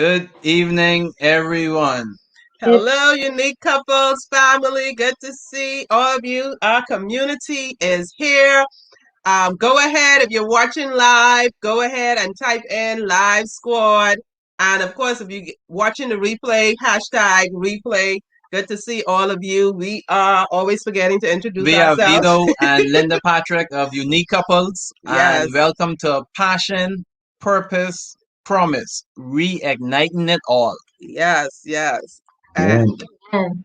Good evening, everyone. It, Hello, unique couples, family. Good to see all of you. Our community is here. Go ahead if you're watching live. Go ahead and type in Live Squad. And of course, if you're watching the replay, hashtag replay. Good to see all of you. We are always forgetting to introduce We have ourselves. Vito and Linda Patrick of Unique Couples, Yes, and welcome to Passion, Purpose, Promise, Reigniting It All. yes. and And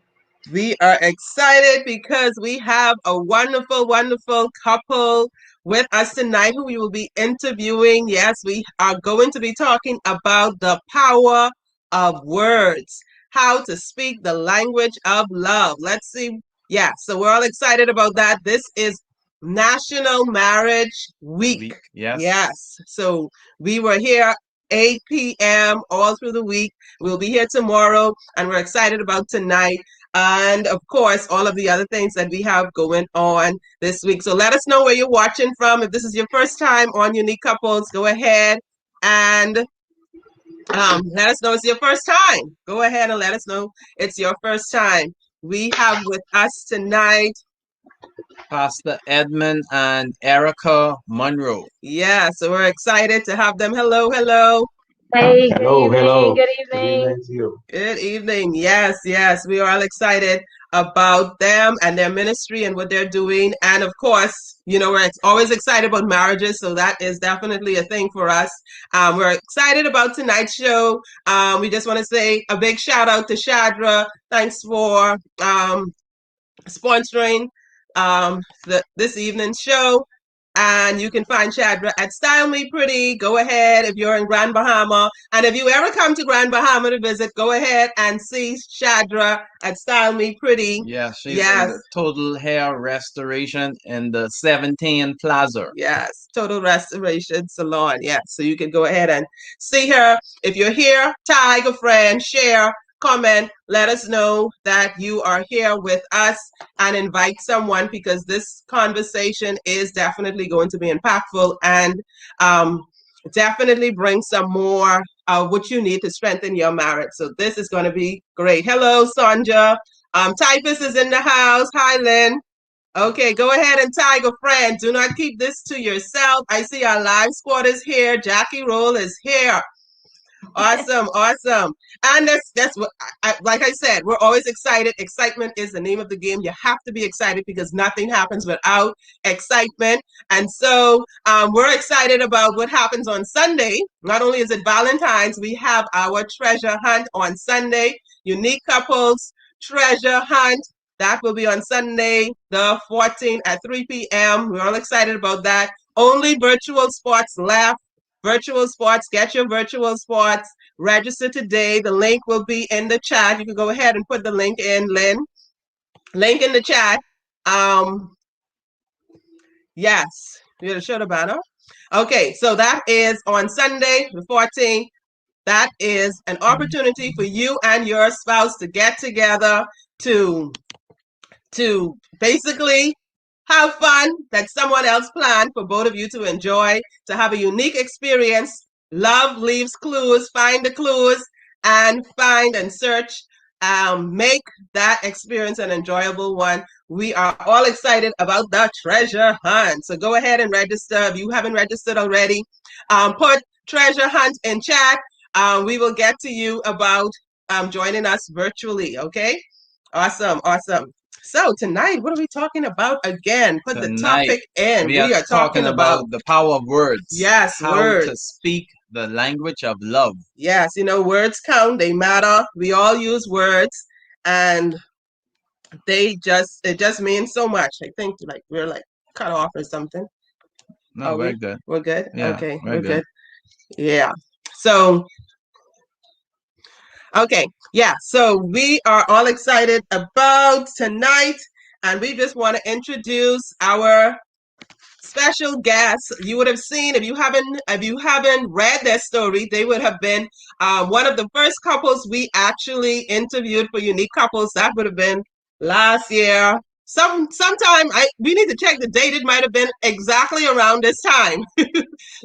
we are excited because we have a wonderful couple with us tonight who we will be interviewing. Yes, we are going to be talking about the power of words, how to speak the language of love. Let's see. Yeah, so we're all excited about that. This is National Marriage Week. Yes. Yes. So we were here 8 p.m. all through the week. We'll be here tomorrow, and we're excited about tonight. And of course, all of the other things that we have going on this week. So let us know where you're watching from. If this is your first time on Unique Couples, go ahead and let us know it's your first time. Go ahead and let us know it's your first time. We have with us tonight Pastor Edmund and Erica Munroe. Yeah, so we're excited to have them. Hello. hey, good Hello, evening, hello. good Good evening. evening to you. Good evening. Yes. We are all excited about them and their ministry and what they're doing. And of course, we're always excited about marriages. So that is definitely a thing for us. We're excited about tonight's show. We just want to say a big shout out to Shadra. Thanks for sponsoring this evening's show. And you can find Shadra at Style Me Pretty. Go ahead if you're in Grand Bahama. And if you ever come to Grand Bahama to visit, go ahead and see Shadra at Style Me Pretty. Yeah, she's in the Total Hair Restoration in the 17 Plaza. Yes, Total Restoration Salon. Yes, so you can go ahead and see her. If you're here, tag a friend, share, comment, let us know that you are here with us and invite someone because this conversation is definitely going to be impactful and definitely bring some more of what you need to strengthen your marriage. So this is going to be great. Hello, Sonja. Typist is in the house. Hi, Lynn. Okay, go ahead and tag a friend. Do not keep this to yourself. I see our live squad is here. Jackie Roll is here. Awesome. And that's what, like I said, we're always excited. Excitement is the name of the game. You have to be excited because nothing happens without excitement. And so we're excited about what happens on Sunday. Not only is it Valentine's, we have our treasure hunt on Sunday. Unique Couples Treasure Hunt. That will be on Sunday, the 14th at 3 p.m. We're all excited about that. Only virtual spots left. Virtual spots, get your virtual spots. Register today. The link will be in the chat. You can go ahead and put the link in, Lynn. Link in the chat. Yes, you're gonna show the banner. Okay, so that is on Sunday, the 14th. That is an opportunity for you and your spouse to get together to basically have fun that someone else planned for both of you to enjoy, to have a unique experience. Love leaves clues. Find the clues and find and search. Make that experience an enjoyable one. We are all excited about the treasure hunt. So go ahead and register. If you haven't registered already, put treasure hunt in chat. We will get to you about joining us virtually. Okay? Awesome. So tonight, what are we talking about again? Put the topic in. We are talking about the power of words. Yes, how words. to speak the language of love. Yes, words count. They matter. We all use words, and it just means so much. I think we're cut off or something. No, we're good. We're good. Yeah, okay, we're good. Yeah. So. Okay, yeah, so we are all excited about tonight, and we just want to introduce our special guests. You would have seen, if you haven't read their story, they would have been one of the first couples we actually interviewed for Unique Couples. That would have been last year. Sometime we need to check the date. It might have been exactly around this time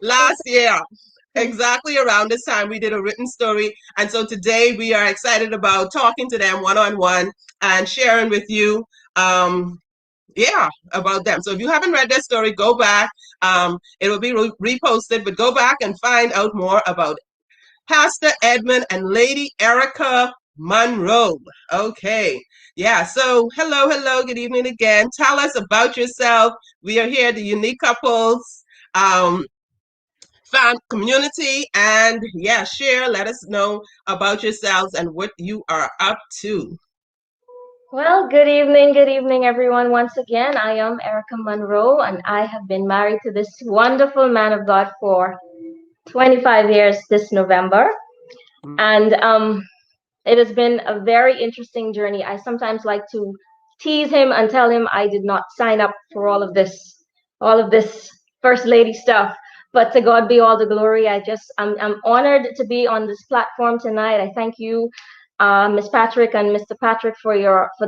last year. exactly around this time we did a written story, and so today we are excited about talking to them one-on-one and sharing with you yeah, about them. So if you haven't read their story, go back. It will be reposted, but go back and find out more about Pastor Edmund and Lady Erica Munroe. Okay. Yeah. So hello, good evening again. Tell us about yourself. We are here, the Unique Couples um, fan community, and yeah, share. Let us know about yourselves and what you are up to. Well, good evening, everyone. Once again, I am Erica Munroe, and I have been married to this wonderful man of God for 25 years this November. And it has been a very interesting journey. I sometimes like to tease him and tell him I did not sign up for all of this first lady stuff. But to God be all the glory. I'm honored to be on this platform tonight. I thank you, Ms. Patrick and Mr. Patrick, for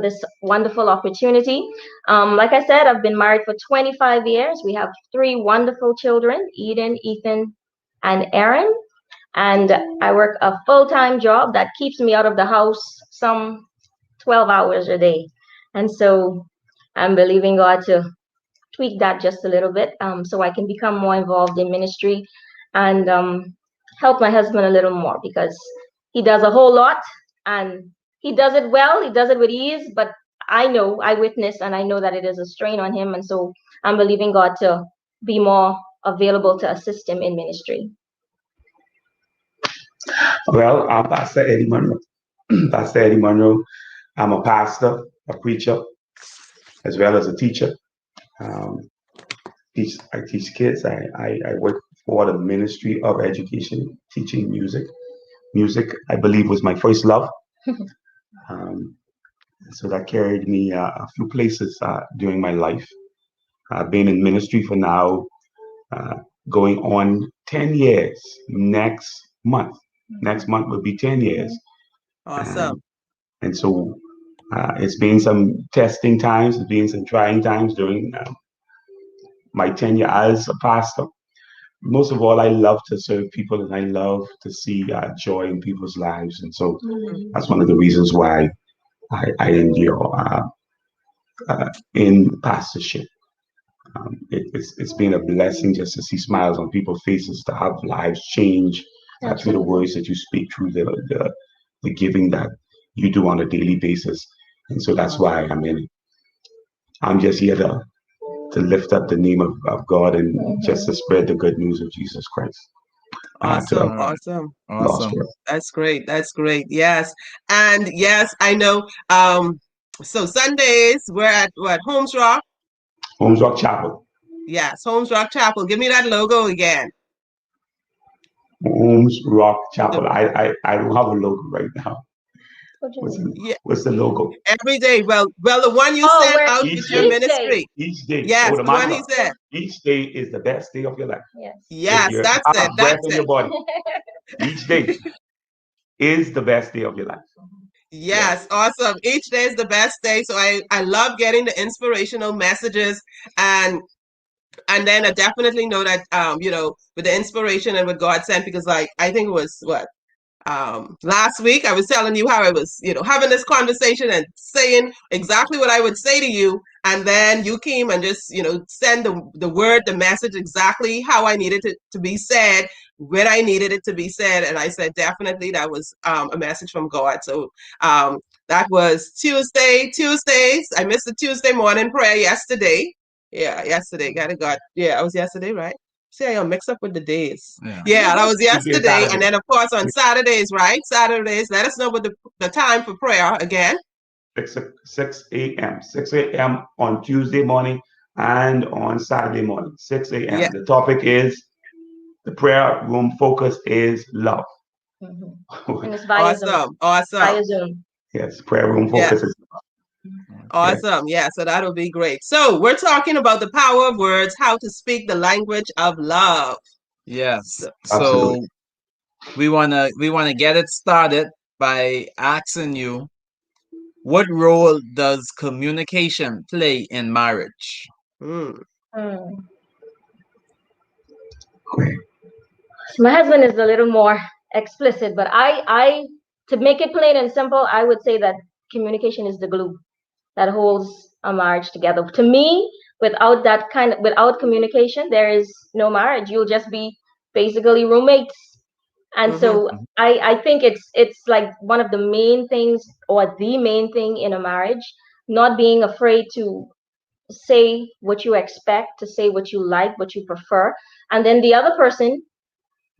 this wonderful opportunity. Like I said, I've been married for 25 years. We have 3 wonderful children, Eden, Ethan, and Aaron. And I work a full-time job that keeps me out of the house some 12 hours a day. And so I'm believing God to tweak that just a little bit, so I can become more involved in ministry and help my husband a little more, because he does a whole lot and he does it well, he does it with ease, but I witness and I know that it is a strain on him. And so I'm believing God to be more available to assist him in ministry. Well, I'm Pastor Eddie Munroe. Pastor Eddie Munroe. I'm a pastor, a preacher, as well as a teacher. I teach kids. I work for the Ministry of Education, teaching music. Music, I believe, was my first love. So that carried me a few places during my life. I've been in ministry for now going on 10 years next month. Next month will be 10 years. Awesome. And so it's been some testing times, it's been some trying times during my tenure as a pastor. Most of all, I love to serve people and I love to see joy in people's lives. And so that's one of the reasons why I endure in pastorship. It's been a blessing just to see smiles on people's faces, to have lives change through the words that you speak, through the giving that you do on a daily basis. And so that's why I'm in it. I'm just here to lift up the name of God and just to spread the good news of Jesus Christ. Awesome. World. That's great. That's great. Yes. And yes, I know. So Sundays we're at what? Holmes Rock? Holmes Rock Chapel. Yes, Holmes Rock Chapel. Give me that logo again. Holmes Rock Chapel. I don't have a logo right now. What's the logo? Every day. Well, the one you sent out with your ministry. Each day. Yes, the one he said. Each day is the best day of your life. Yes, that's it. Breath in your body. Each day is the best day of your life. Yes, awesome. Each day is the best day. So I love getting the inspirational messages, and then I definitely know that with the inspiration and what God sent, because like I think it was last week I was telling you how I was having this conversation and saying exactly what I would say to you, and then you came and just send the word, the message exactly how I needed it to be said, when I needed it to be said. And I said definitely that was a message from God. So that was Tuesdays. I missed the Tuesday morning prayer yesterday. Yesterday. I was yesterday, right? See, I mix up with the days. Yeah, that was yesterday. And then, of course, on Saturdays, right? Saturdays, let us know what the time for prayer again. 6 a.m. 6 a.m. on Tuesday morning and on Saturday morning, 6 a.m. Yeah. The topic is, the prayer room focus is love. And it's awesome. Via Zoom. Yes, prayer room focus is love. Awesome. Yeah, so that'll be great. So we're talking about the power of words, how to speak the language of love. Yes. So we wanna get it started by asking you, what role does communication play in marriage? My husband is a little more explicit, but to make it plain and simple, I would say that communication is the glue that holds a marriage together. To me, without communication, there is no marriage. You'll just be basically roommates. And Mm-hmm. so I think it's like one of the main things or the main thing in a marriage, not being afraid to say what you expect, to say what you like, what you prefer, and then the other person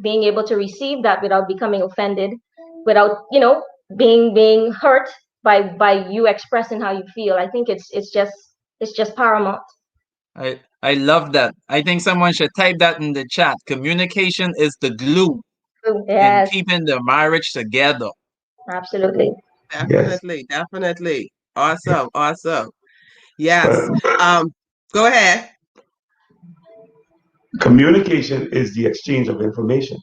being able to receive that without becoming offended, without being hurt by you expressing how you feel. I think it's just paramount. I love that. I think someone should type that in the chat. Communication is the glue in Yes, keeping the marriage together. absolutely. Yes. Definitely, definitely. Awesome, awesome. Yes. But Go ahead. communication is the exchange of information.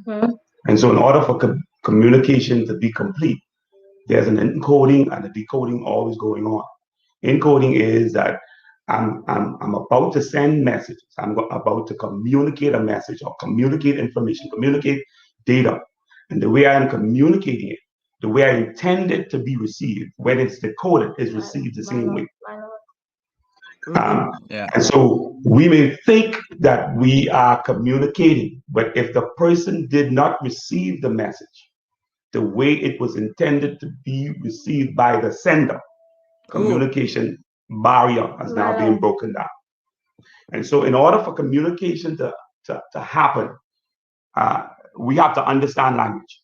Hmm. And so, in order for communication to be complete, there's an encoding and a decoding always going on. Encoding is that I'm about to send messages. About to communicate a message or communicate information, communicate data. And the way I'm communicating it, the way I intend it to be received, when it's decoded, is received the same way. Mm-hmm. Yeah. And so we may think that we are communicating, but if the person did not receive the message the way it was intended to be received by the sender, Ooh. communication barrier has now been broken down. And so, in order for communication to happen, we have to understand language.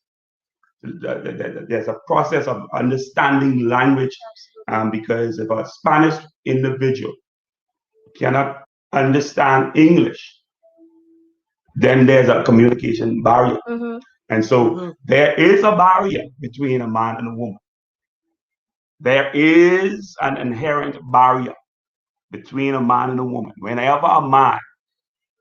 There's a process of understanding language because if a Spanish individual cannot understand English, then there's a communication barrier. Hmm. And so there is a barrier between a man and a woman. There is an inherent barrier between a man and a woman. Whenever a man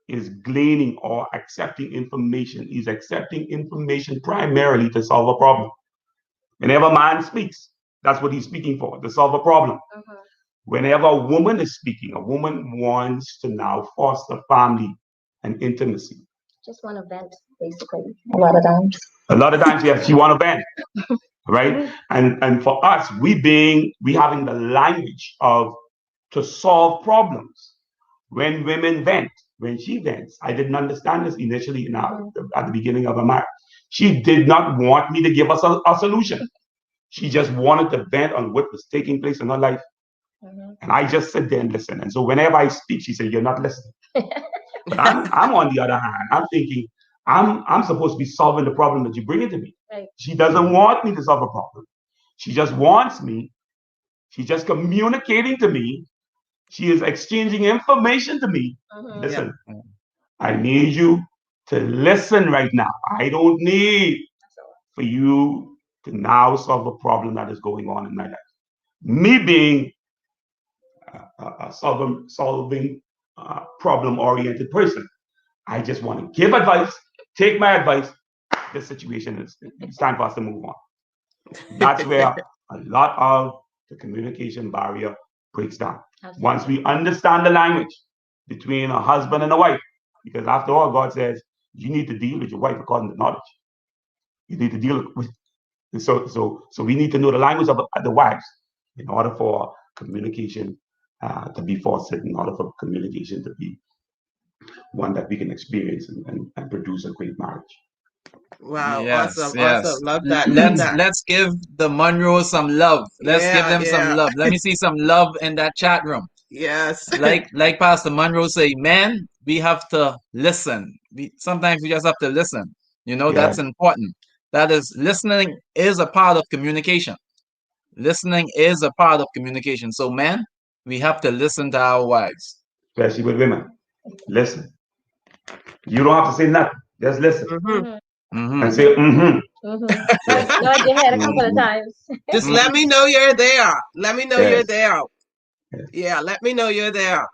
is gleaning or accepting information, he's accepting information primarily to solve a problem. Whenever a man speaks, that's what he's speaking for, to solve a problem. Whenever a woman is speaking, a woman wants to now foster family and intimacy. Just want to vent, basically, a lot of times. A lot of times, yes, you want to vent, right? And for us, we having the language of to solve problems. When women vent, when she vents, I didn't understand this initially at the beginning of a marriage. She did not want me to give us a solution. She just wanted to vent on what was taking place in her life. And I just sit there and listen. And so whenever I speak, she said, "You're not listening." But I'm on the other hand, I'm thinking, I'm supposed to be solving the problem that you bring it to me. Right. She doesn't want me to solve a problem. She just wants me. She's just communicating to me. She is exchanging information to me. Listen, I need you to listen right now. I don't need for you to now solve a problem that is going on in my life. Me being a solving problem-oriented person, I just want to give advice, take my advice. This situation it's time for us to move on. That's where a lot of the communication barrier breaks down. Absolutely. Once we understand the language between a husband and a wife, because after all, God says you need to deal with your wife according to knowledge. You need to deal with. So we need to know the language of the wives in order for communication to be fostered, in order for communication to be one that we can experience and produce a great marriage. Wow. Yes, Awesome. yes. Awesome. Love that. Love Let's that. let's give the Munroe some love. Let's give Yeah. them some Yeah. love. Let me see some love in that chat room. Yes. Like Pastor Munroe say, man, we have to listen. Sometimes we just have to listen. That's Yes, important. That is, listening is a part of communication. Listening is a part of communication. So, man, we have to listen to our wives. especially with women. Listen. You don't have to say nothing. Just listen and say Mm-hmm. Nod your head a couple of times. Just let me know you're there. Let me know you're Yes. there. Yeah, let me know you're there.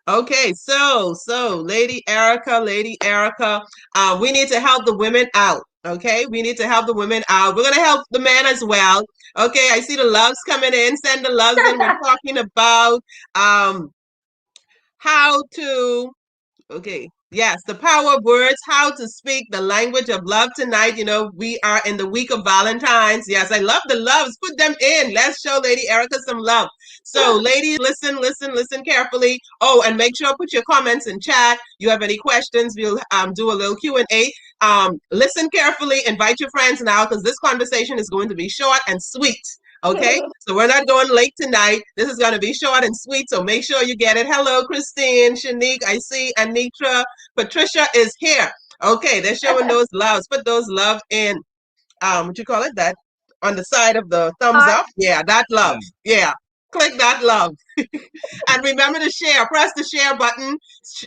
Okay, so Lady Erica, we need to help the women out. Okay, we need to help the women out. We're gonna help the men as well. Okay, I see the loves coming in. Send the loves in. We're talking about how to. Okay, Yes, the power of words, how to speak the language of love tonight. We are in the week of Valentine's. Yes, I love the loves. Put them in. Let's show Lady Erica some love. So, ladies, listen, listen, listen carefully. Oh, and make sure put your comments in chat. You have any questions, we'll do a little Q&A. Listen carefully. Invite your friends now because this conversation is going to be short and sweet. Okay, so we're not going late tonight. This is going to be short and sweet, so make sure you get it. Hello, Christine, Shanique, I see, Anitra, Patricia is here. Okay, they're showing those loves. Put those love in, what you call it? That on the side of the thumbs Heart. up. Yeah, that love. Yeah, click that love. And remember to share. Press the share button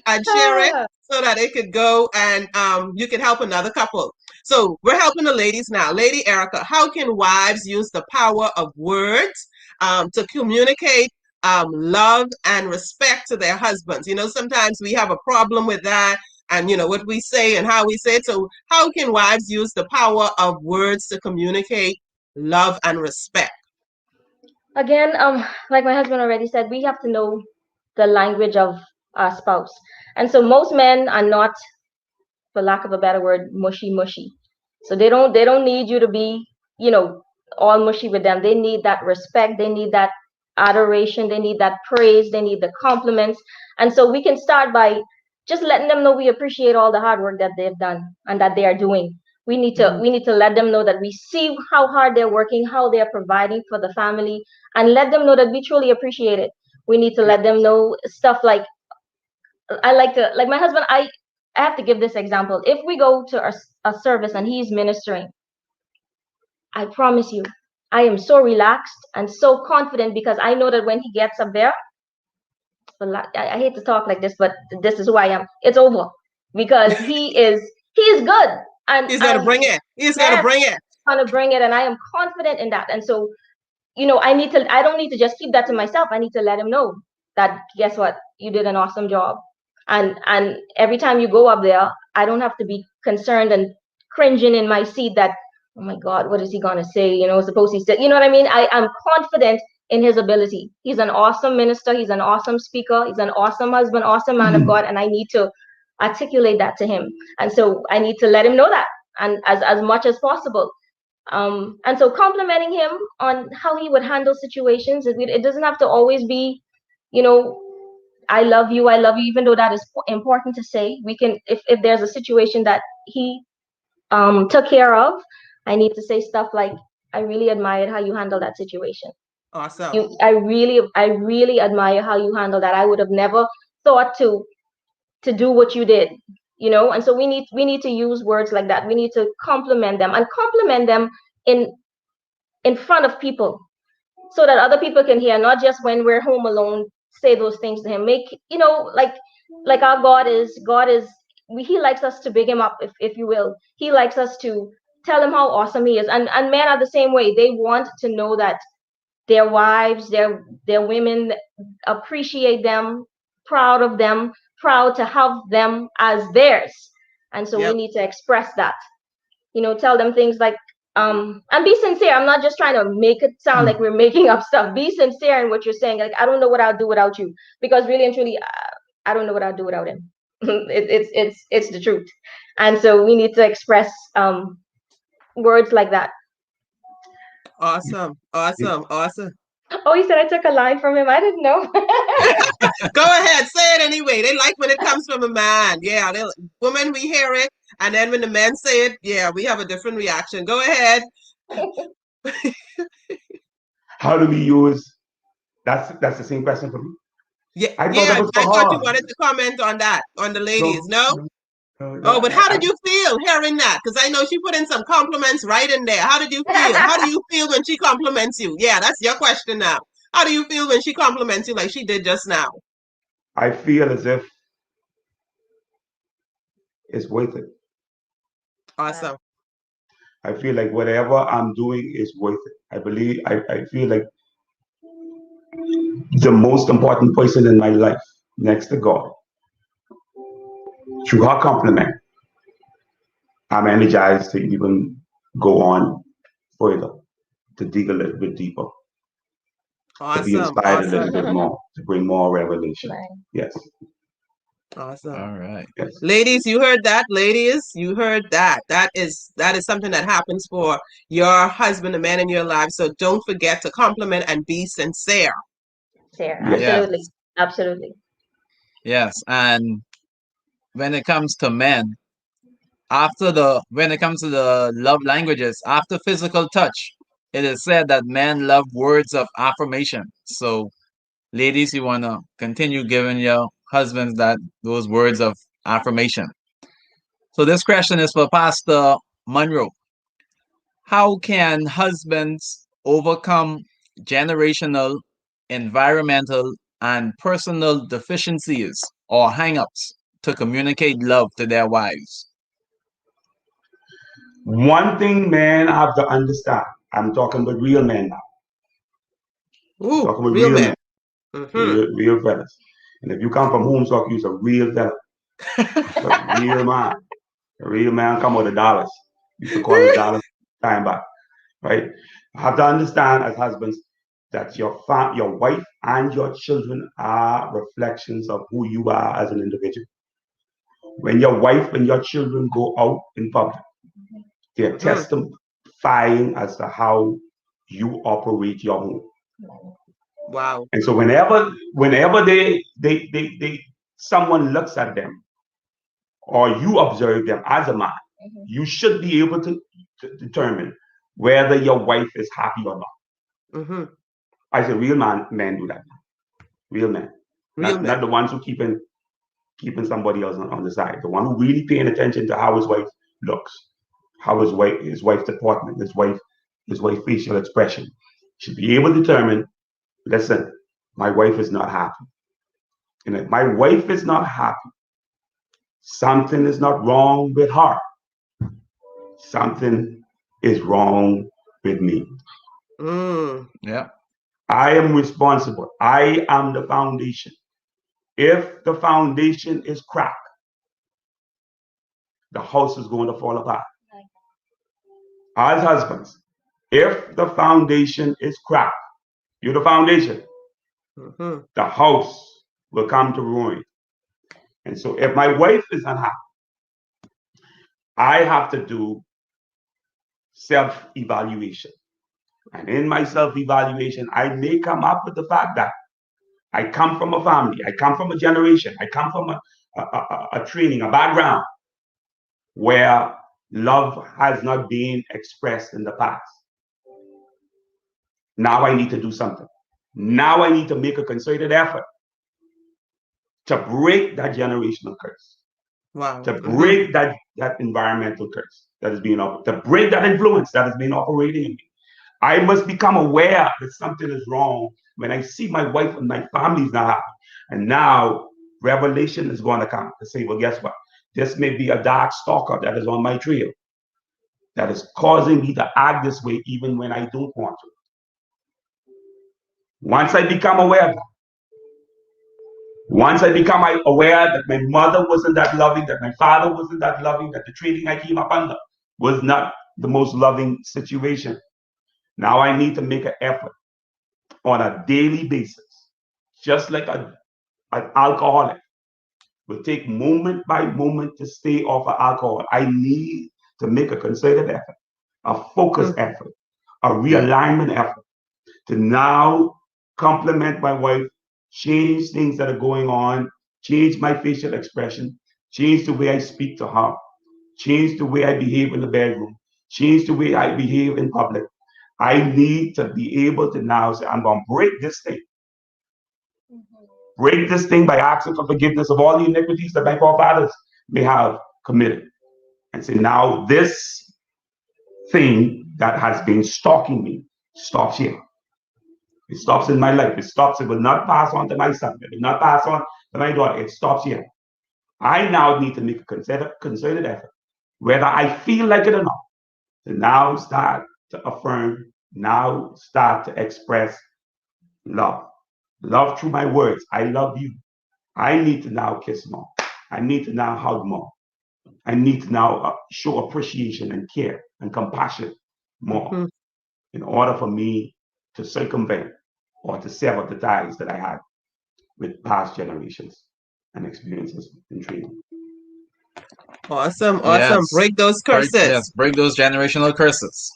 and share it so that it could go and you can help another couple. So we're helping the ladies now. Lady Erica, how can wives use the power of words to communicate love and respect to their husbands? Sometimes we have a problem with that and, what we say and how we say it. So how can wives use the power of words to communicate love and respect? Again, like my husband already said, we have to know the language of our spouse. And so most men are not, for lack of a better word, mushy mushy. So they don't need you to be, you know, all mushy with them. They need that respect, they need that adoration, they need that praise, they need the compliments. And so we can start by just letting them know we appreciate all the hard work that they've done and that they are doing. We need to let them know that we see how hard they're working, how they're providing for the family, and let them know that we truly appreciate it. We need to Yeah. let them know stuff like, I like to, like my husband, I have to give this example. If we go to a service and he's ministering, I promise you, I am so relaxed and so confident because I know that when he gets up there, well, I hate to talk like this, but this is who I am. It's over because he is good, and He's gonna and bring it. He's gonna yes, bring it. gonna bring it, and I am confident in that. And so, I don't need to just keep that to myself. I need to let him know that, guess what, you did an awesome job. And every time you go up there, I don't have to be concerned and cringing in my seat that, oh my God, what is he gonna say? Suppose he said, you know what I mean? I'm confident in his ability. He's an awesome minister, he's an awesome speaker, he's an awesome husband, awesome man of God, and I need to articulate that to him. And so I need to let him know that, and as much as possible. And so complimenting him on how he would handle situations, it doesn't have to always be, you know, I love you, even though that is important to say. We can, if there's a situation that he took care of, I need to say stuff like, I really admired how you handled that situation. Awesome. I really admire how you handled that. I would have never thought to do what you did. And so we need to use words like that. We need to compliment them, and compliment them in in front of people, so that other people can hear, not just when we're home alone. Say those things to him. Make, like our God is he likes us to big him up, if you will. He likes us to tell him how awesome he is. And men are the same way. They want to know that their wives, their women appreciate them, proud of them, proud to have them as theirs. And so we Yep. need to express that. Tell them things like, and be sincere. I'm not just trying to make it sound like we're making up stuff. Be sincere in what you're saying. Like, I don't know what I'll do without you, because really and truly, I don't know what I'll do without him. It's the truth. And so we need to express words like that. Awesome. Awesome. Awesome. Oh, he said I took a line from him. I didn't know. Go ahead. Say it anyway. They like when it comes from a man. Yeah. Women, we hear it. And then when the men say it, yeah, we have a different reaction. Go ahead. How do we use? That's the same question for me. Yeah. I thought that Yeah. was I for thought you her. wanted to comment on that, on the ladies. No, No? no, no, Oh, but how did you feel hearing that? Because I know she put in some compliments right in there. How did you feel? How do you feel when she compliments you? Yeah, that's your question now. How do you feel when she compliments you like she did just now? I feel as if it's worth it. Awesome. I feel like whatever I'm doing is worth it. I feel like the most important person in my life, next to God, through her compliment, I'm energized to even go on further, to dig a little bit deeper, to be Awesome. inspired a little Awesome. bit more, to bring more revelation. Right. Yes. Awesome. All right. Yes. Ladies, you heard that. Ladies, you heard that. That is something that happens for your husband, the man in your life. So don't forget to compliment and be sincere. There, Yes. absolutely, Yes. absolutely. Yes. And when it comes to men, when it comes to the love languages, after physical touch, it is said that men love words of affirmation. So, ladies, you want to continue giving your husbands those words of affirmation. So, this question is for Pastor Munroe. How can husbands overcome generational, environmental, and personal deficiencies or hangups to communicate love to their wives? One thing men have to understand. I'm talking with real men now. I'm Ooh, talking with real real men. men, Mm-hmm. real fellas. And if you come from home, talk, you're a real fella, a real man. A real man come with the dollars. Used to call us dollars time back, right? You have to understand as husbands that your wife and your children are reflections of who you are as an individual. When your wife and your children go out in public, they're Mm-hmm. testifying as to how you operate your home. Wow. And so whenever they someone looks at them or you observe them as a man, you should be able to determine whether your wife is happy or not. Mm-hmm. I say men do that. Real men. Real Not men. the ones who keeping somebody else on the side. The one who really paying attention to how his wife looks, how his wife's deportment, his wife facial expression. Should be able to determine, listen, my wife is not happy. And if my wife is not happy, something is not wrong with her. Something is wrong with me. Mm. Yeah. I am responsible. I am the foundation. If the foundation is cracked, the house is going to fall apart. As husbands, if the foundation is cracked, you're the foundation, Mm-hmm. the house will come to ruin. And so if my wife is unhappy, I have to do self-evaluation. And in my self-evaluation, I may come up with the fact that I come from a family, I come from a generation, I come from a training, a background where love has not been expressed in the past. Now I need to do something. Now I need to make a concerted effort to break that generational curse, Wow. to Mm-hmm. break that environmental curse that is being to break that influence that has been operating in me. I must become aware that something is wrong when I see my wife and my family's not happy. And now revelation is going to come to say, well, guess what? This may be a dark stalker that is on my trail that is causing me to act this way even when I don't want to. Once I become aware of that, once I become aware that my mother wasn't that loving, that my father wasn't that loving, that the training I came up under was not the most loving situation, now I need to make an effort on a daily basis, just like an alcoholic will take moment by moment to stay off of alcohol. I need to make a concerted effort, a focused Mm-hmm. effort, a realignment effort to now compliment my wife, change things that are going on, change my facial expression, change the way I speak to her, change the way I behave in the bedroom, change the way I behave in public. I need to be able to now say, I'm going to break this thing. Break this thing by asking for forgiveness of all the iniquities that my forefathers may have committed. And say, now this thing that has been stalking me stops here. It stops in my life. It stops. It will not pass on to my son. It will not pass on to my daughter. It stops here. I now need to make a concerted effort, whether I feel like it or not, to now start to affirm, now start to express love. Love through my words. I love you. I need to now kiss more. I need to now hug more. I need to now show appreciation and care and compassion more Mm-hmm. in order for me to circumvent or to sever the ties that I had with past generations. and experiences in training. Awesome, awesome. Yes. Break those Break, curses. yes, break those generational curses.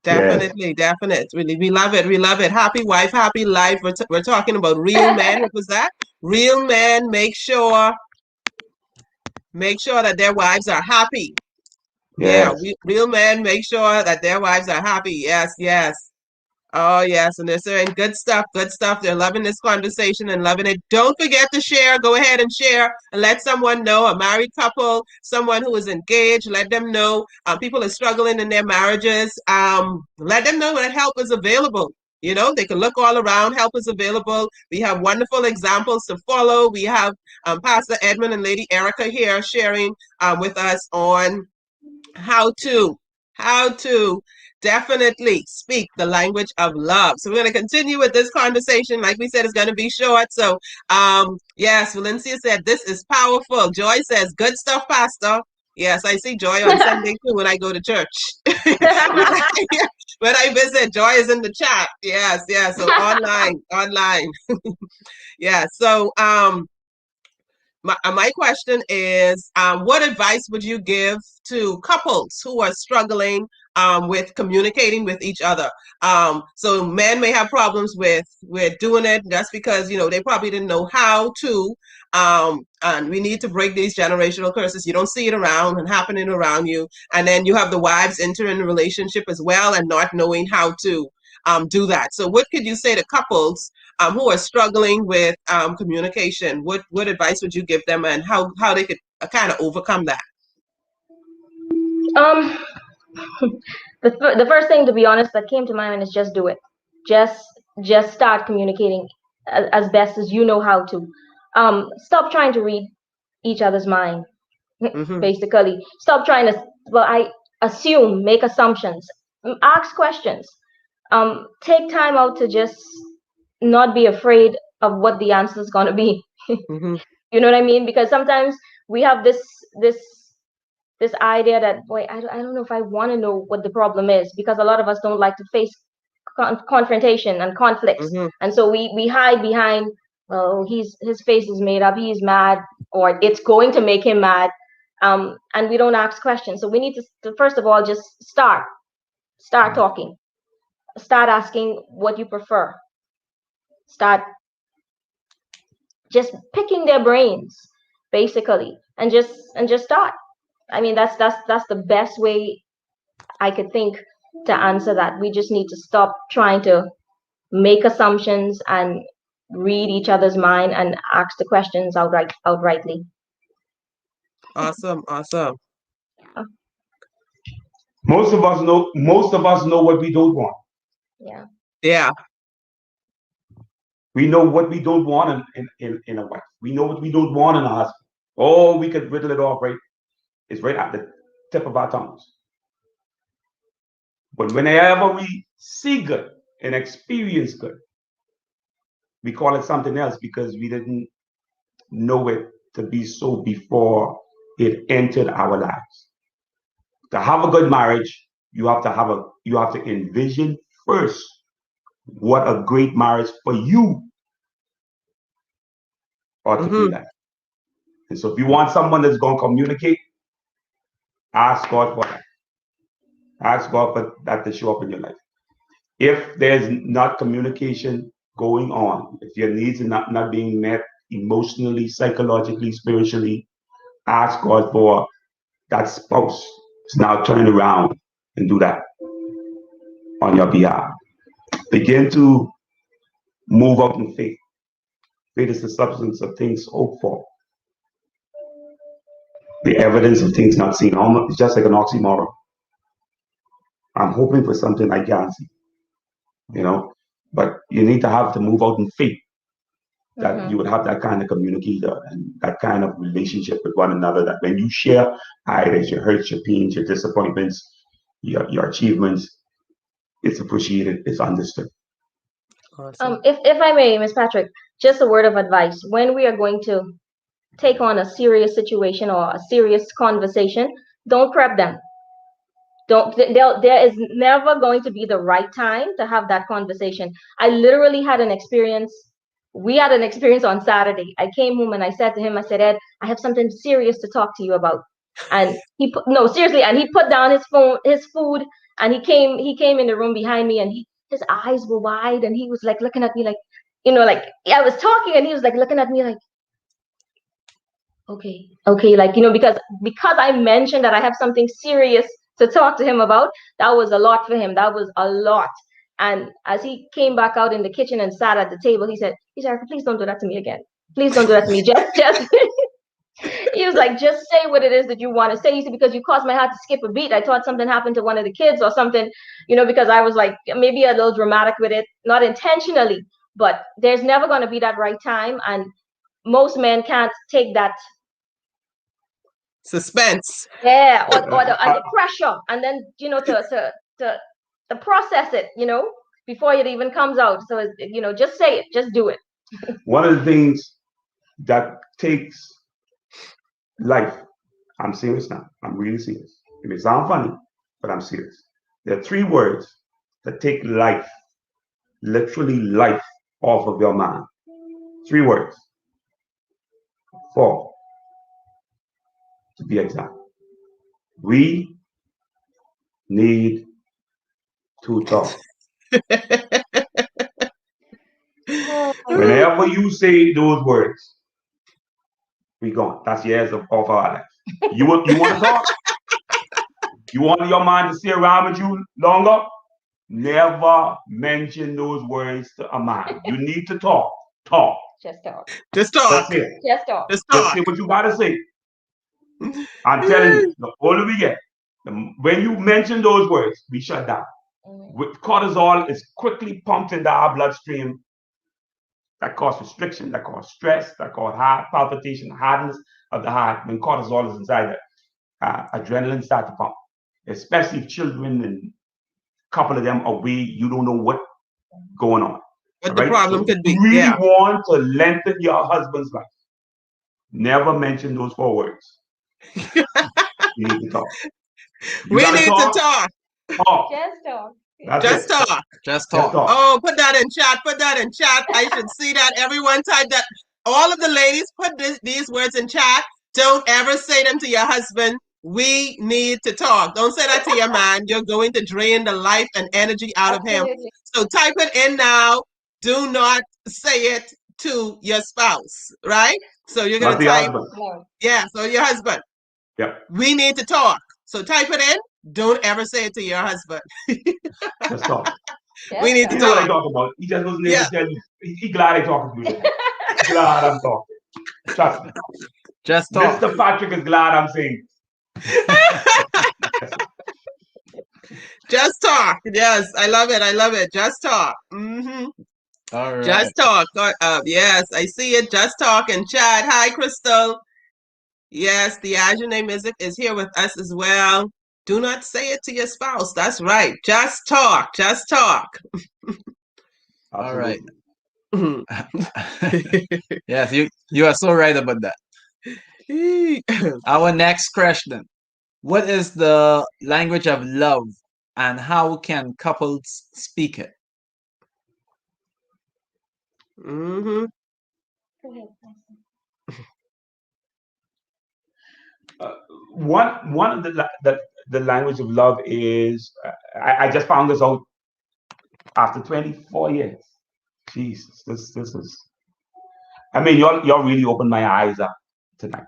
Yes, Definitely, definitely. We love it. We love it. Happy wife, happy life. We're talking about real men. What was that? Real men make sure that their wives are happy. Yeah, yes, real men make sure that their wives are happy. Yes, yes. Oh, yes. And they're saying good stuff, good stuff. They're loving this conversation and loving it. Don't forget to share. Go ahead and share and let someone know, a married couple, someone who is engaged, let them know. People are struggling in their marriages. Let them know that help is available. You know, they can look all around. Help is available. We have wonderful examples to follow. We have Pastor Edmund and Lady Erica here sharing with us on how to definitely speak the language of love. So we're going to continue with this conversation. Like we said, it's going to be short. So yes, Valencia said this is powerful. Joy says good stuff, Pastor. Yes, I see Joy on Sunday too when I go to church. when I when I visit, Joy is in the chat. Yes, yes. So online. Yeah. So my question is, what advice would you give to couples who are struggling with communicating with each other? So men may have problems with doing it just because they probably didn't know how to. And we need to break these generational curses. You don't see it around and happening around you, and then you have the wives entering the relationship as well and not knowing how to do that. So, what could you say to couples who are struggling with communication? What advice would you give them, and how they could kind of overcome that? um the first thing, to be honest, that came to my mind is just do it. just just start communicating as best as you know how to. Stop trying to read each other's mind. Mm-hmm. Basically, stop trying to, well, I assume, make assumptions, ask questions. Take time out to just not be afraid of what the answer is going to be. Mm-hmm. You know what I mean? Because sometimes we have this this idea that, boy, I don't know if I want to know what the problem is, because a lot of us don't like to face confrontation and conflicts, Mm-hmm. and so we hide behind, well, his face is made up, he's mad, or it's going to make him mad. And we don't ask questions. So we need to first of all just start talking, start asking what you prefer, start just picking their brains, basically, and just start. I mean, that's the best way I could think to answer that. We just need to stop trying to make assumptions and read each other's mind and ask the questions outrightly. Awesome, awesome. Most of us know what we don't want. Yeah. Yeah. We know what we don't want in a wife. We know what we don't want in a husband. Oh, we could riddle it off, right? It's right at the tip of our tongues. But whenever we see good and experience good, we call it something else because we didn't know it to be so before it entered our lives. To have a good marriage, you have to envision first what a great marriage for you ought to be Mm-hmm. like. And so if you want someone that's going to communicate, ask God for that. Ask God for that to show up in your life. If there's not communication going on, if your needs are not being met emotionally, psychologically, spiritually, ask God for that spouse to now turn around and do that on your behalf. Begin to move up in faith. Faith is the substance of things hoped for, the evidence of things not seen. It's just like an oxymoron. I'm hoping for something I can't see, you know. But you need to have to move out in faith that you would have that kind of communicator and that kind of relationship with one another. That when you share ideas, your hurts, your pains, your disappointments, your achievements, it's appreciated, it's understood. Awesome. If I may, Miss Patrick, just a word of advice: when we are going to take on a serious situation or a serious conversation, don't prep them. Don't there is never going to be the right time to have that conversation. I literally had an experience we had an experience on Saturday. I came home and I said to him, I said, Ed, I have something serious to talk to you about. And he put, no, seriously, and he put down his phone, his food, and he came in the room behind me, and his eyes were wide, and he was like looking at me like, like I was talking, and he was like looking at me like, okay, like, because I mentioned that I have something serious to talk to him about. That was a lot for him. That was a lot. And as he came back out in the kitchen and sat at the table, he said, Erica, please don't do that to me again. Please don't do that to me. Just he was like, just say what it is that you want to say. He said, because you caused my heart to skip a beat. I thought something happened to one of the kids or something, because I was like maybe a little dramatic with it, not intentionally, but there's never going to be that right time. And most men can't take that suspense. Yeah, or the pressure, and then to process it, before it even comes out. So just say it, just do it. One of the things that takes life, I'm serious now, I'm really serious. It may sound funny, but I'm serious. There are 3 words that take life, literally life, off of your mind. 3 words. 4, to be exact. We need to talk. Whenever you say those words, we gone. That's years of our life. You want to talk? You want your mind to stay around with you longer? Never mention those words to a man. You need to talk. Talk. Just talk. Just talk. Just talk. Just talk. Just say what you gotta say. I'm telling you, the older we get, when you mention those words, we shut down. Cortisol is quickly pumped into our bloodstream. That causes restriction, that causes stress, that causes heart palpitation, hardness of the heart. When cortisol is inside, adrenaline starts to pump. Especially if children and a couple of them are away, you don't know what's going on. What the problem could be. You really want to lengthen your husband's life. Never mention those 4 words. You need to talk. We need to talk. Talk. Just talk. Just talk. Just talk. Oh, put that in chat. Put that in chat. I should see that. Everyone type that. All of the ladies, put these words in chat. Don't ever say them to your husband. We need to talk. Don't say that to your man. You're going to drain the life and energy out of him. So type it in now. Do not say it to your spouse, right? So you're going to type. Yeah, so your husband. Yeah. We need to talk. So type it in. Don't ever say it to your husband. Just talk. We need to You know what talk. I talk about. He just wasn't able to tell you. He's glad I talking to you. Glad I'm talking. Trust me. Just talk. Mr. Patrick is glad I'm saying. Just talk. Yes, I love it. I love it. Just talk. All right. Just talk. Yes, I see it. Just talk in chat. Hi, Crystal. Yes, the Ajane Music is here with us as well. Do not say it to your spouse. That's right. Just talk. Just talk. All right. Yes, you are so right about that. Our next question. What is the language of love and how can couples speak it? One of the language of love is I just found this out after 24 years. Jesus, this is. I mean, y'all really opened my eyes up tonight.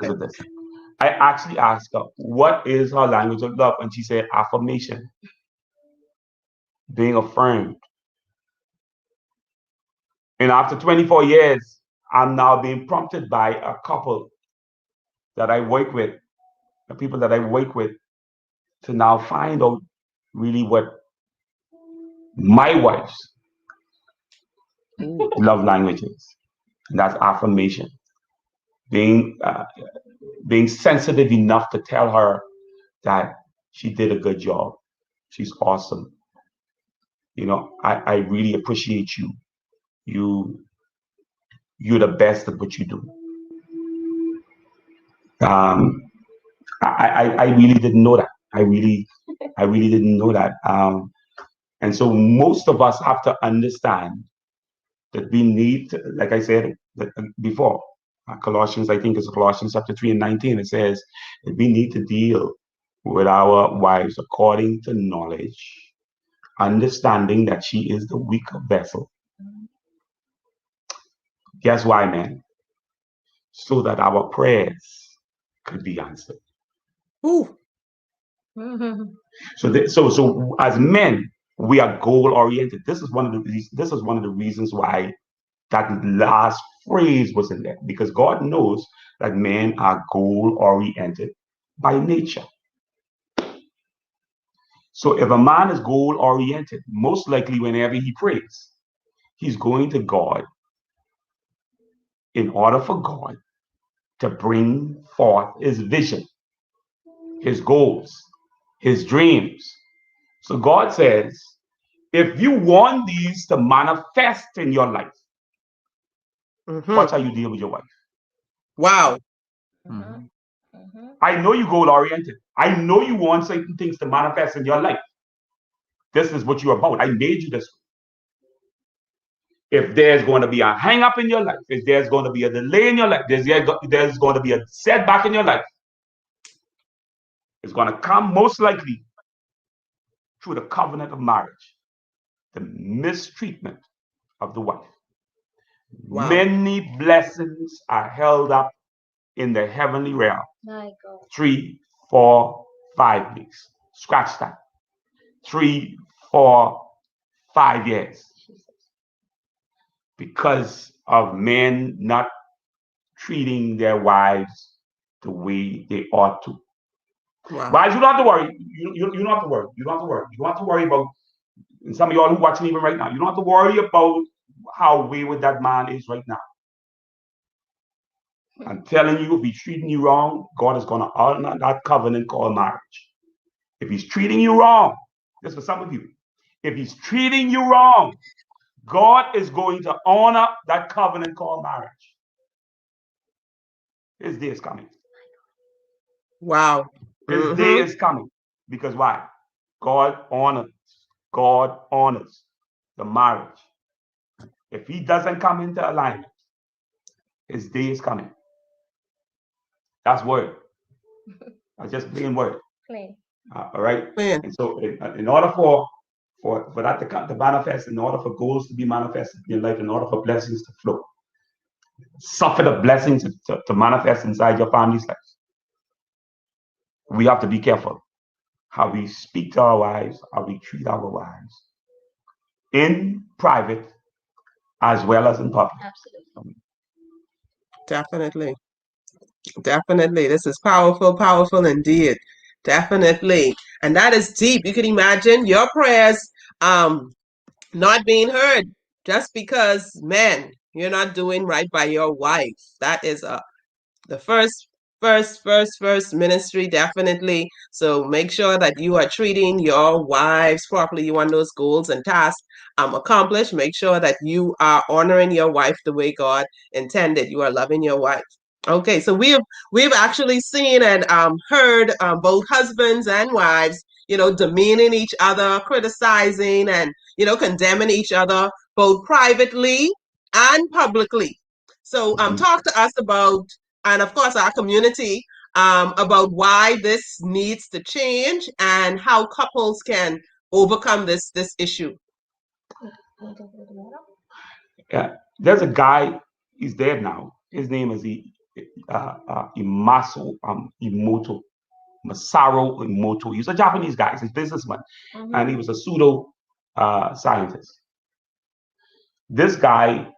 With this. I actually asked her what is her language of love, and she said affirmation, being affirmed. And after 24 years, I'm now being prompted by a couple that I work with, the people that I work with, to now find out really what my wife's love language is. And that's affirmation. Being sensitive enough to tell her that she did a good job. She's awesome. I really appreciate you. You're the best at what you do. I really didn't know that. I really didn't know that. And so most of us have to understand that we need, like I said before, Colossians, I think it's Colossians chapter 3 and 19, it says that we need to deal with our wives according to knowledge, understanding that she is the weaker vessel. Guess why, man? So that our prayers could be answered. Ooh. So as men, we are goal oriented. This is one of the reasons why that last phrase was in there, because God knows that men are goal oriented by nature. So if a man is goal oriented, most likely whenever he prays, he's going to God in order for God to bring forth his vision, his goals, his dreams. So God says, if you want these to manifest in your life, watch how you deal with your wife. Wow. I know you goal oriented. I know you want certain things to manifest in your life. This is what you're about. I made you this way. If there's going to be a hang up in your life, if there's going to be a delay in your life, there's going to be a setback in your life, it's going to come most likely through the covenant of marriage, the mistreatment of the wife. Wow. Many blessings are held up in the heavenly realm. 3, 4, 5 weeks. Scratch that. 3, 4, 5 years. Because of men not treating their wives the way they ought to. Wow. Wives, you don't have to worry. You don't have to worry. You don't have to worry. You don't have to worry about, and some of y'all who are watching even right now, you don't have to worry about how wayward that man is right now. I'm telling you, if he's treating you wrong, God is going to honor that covenant called marriage. If he's treating you wrong, this for some of you, if he's treating you wrong, God is going to honor that covenant called marriage. His day is coming. Wow. His day is coming. Because why? God honors the marriage. If he doesn't come into alignment, his day is coming. That's word. That's just plain word. All right. Man. And so, in order for that to manifest, in order for goals to be manifested in your life, in order for blessings to flow, suffer the blessings to manifest inside your family's life, we have to be careful how we speak to our wives, how we treat our wives, in private as well as in public. Absolutely. Definitely. Definitely. This is powerful, powerful indeed. Definitely. And that is deep. You can imagine your prayers not being heard just because, man, you're not doing right by your wife. That is the first ministry, definitely. So make sure that you are treating your wives properly. You want those goals and tasks accomplished. Make sure that you are honoring your wife the way God intended. You are loving your wife. Okay, so we've actually seen and heard both husbands and wives, demeaning each other, criticizing, and condemning each other both privately and publicly. So talk to us about, and of course our community, about why this needs to change and how couples can overcome this issue. Yeah, there's a guy. He's dead now. His name is Masaru Emoto. He's a Japanese guy. He's a businessman, and he was a pseudo scientist. This guy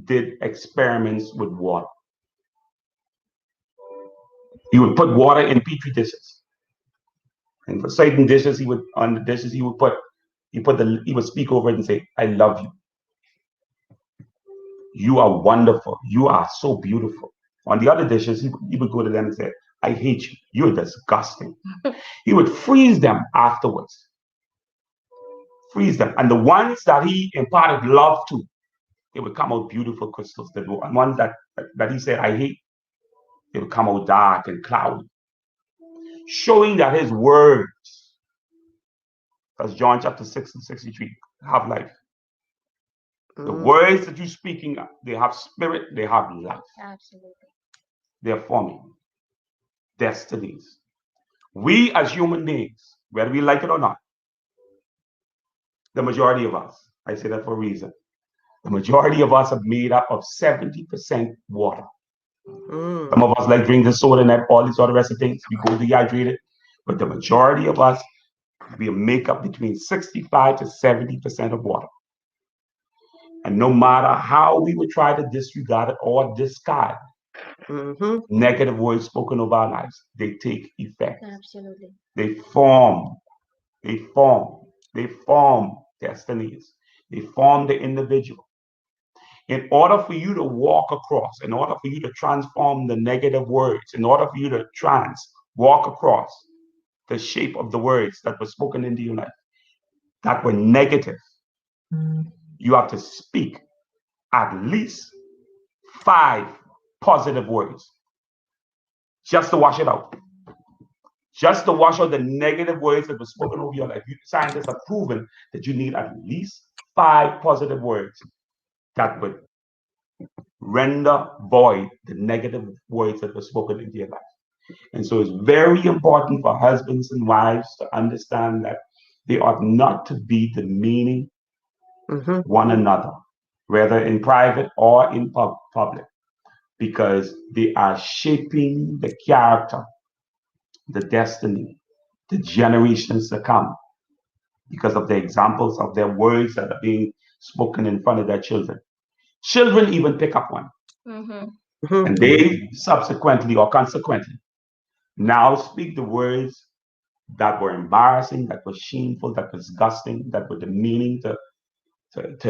did experiments with water. He would put water in petri dishes, and for certain dishes, he would speak over it and say, "I love you. You are wonderful. You are so beautiful." On the other dishes, he would go to them and say, "I hate you. You're disgusting." He would freeze them afterwards. Freeze them. And the ones that he imparted love to, they would come out beautiful crystals. The ones that he said, "I hate," they would come out dark and cloudy. Showing that his words, as John chapter 6 and 63, have life. The Mm. words that you're speaking, they have spirit, they have life. Absolutely. They're forming destinies. We as human beings, whether we like it or not, the majority of us, I say that for a reason, the majority of us are made up of 70% water. Mm. Some of us like drinking soda and all these other rest of things. We go dehydrated. But the majority of us, we make up between 65 to 70% of water. And no matter how we would try to disregard it or discard Mm-hmm. negative words spoken over our lives, they take effect. Absolutely. They form, they form, they form destinies. They form the individual. In order for you to walk across, in order for you to transform the negative words, in order for you to walk across the shape of the words that were spoken into your life, that were negative, you have to speak at least 5 positive words just to wash it out. Just to wash out the negative words that were spoken over your life. Scientists have proven that you need at least 5 positive words that would render void the negative words that were spoken into your life. And so it's very important for husbands and wives to understand that they ought not to be demeaning Mm-hmm. one another, whether in private or in public, because they are shaping the character, the destiny, the generations to come because of the examples of their words that are being spoken in front of their children. Children even pick up one, Mm-hmm. Mm-hmm. and they subsequently or consequently now speak the words that were embarrassing, that were shameful, that were disgusting, that were demeaning to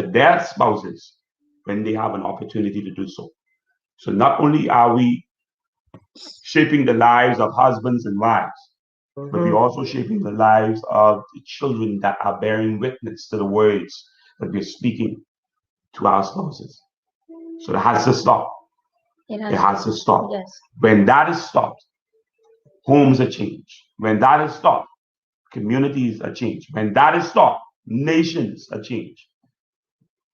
their spouses when they have an opportunity to do so. So not only are we shaping the lives of husbands and wives, but we're Mm-hmm. also shaping the lives of the children that are bearing witness to the words that we're speaking to our spouses. So that has to stop. It It has has to to. stop. Yes. When that is stopped, homes are changed. When that is stopped, communities are changed. When that is stopped, nations are changed.